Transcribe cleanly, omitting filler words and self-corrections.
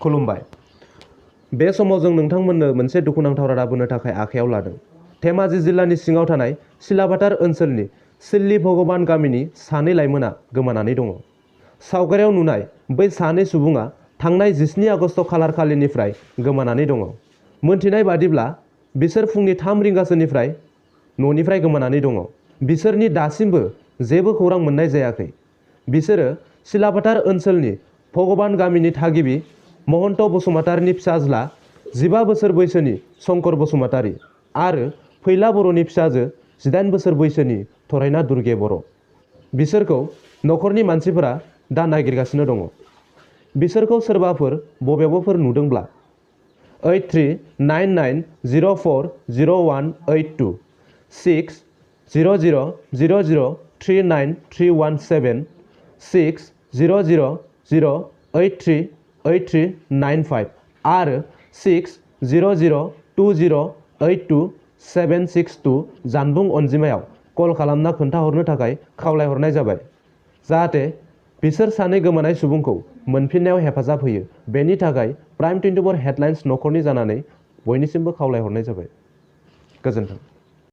खुलुमबाय। बे समाव जों नोंथांमोननो मोनसे दुखुनांथाव रादाब होनो थाखाय आखायाव लादों। धेमाजि जिल्लानि सिङाव थानाय सिलाबाटार ओनसोलनि सिल्ली भगबान गामिनि सानै लाइमोना गोमानानै दङ। सावगारियाव नुनाय बै सानै सुबुङा थांनाय 17 आगस्ट खालारखालिनिफ्राय गोमानानै दङ। मोनथिनाय बादिब्ला बिसोर फुंनि 3 रिंगासोनिफ्राय न'निफ्राय गोमानानै दङ। बिसोरनि दासिमबो जेबो खौरां मोननाय जायाखै। बिसोरो सिलाबाटार ओनसोलनि भगबान गामिनि थागिबि महन्त बसुमतारिनि फिसाज्ला 15 बोसोर बैसोनि शंकर बसुमतारि आरो फैला बर'नि फिसाजो 18 बोसोर बैसोनि थरायना दुर्गे बर'। बिसोरखौ न'खरनि मानसिफोरा दा नागिरगासिनो दङ। बिसोरखौ सोरबाफोर बबेयावबाफोर नुदोंब्ला 8399040182 60000039317600083839 आरो 6002082762 जानबुं अनजिमायाव कल खालामना खोन्थाहरनो थाखाय खावलायहरनाय जाबाय, जाहाथे बिसोर सानै गोमानाय सुबुंखौ मोनफिननायाव हेफाजाब होयो। बेनि थाखाय प्राइम 24 हेडलाइन्स न'खरनि जानानै बयनिसिमबो खावलायहरनाय जाबाय। गोजोन्थों।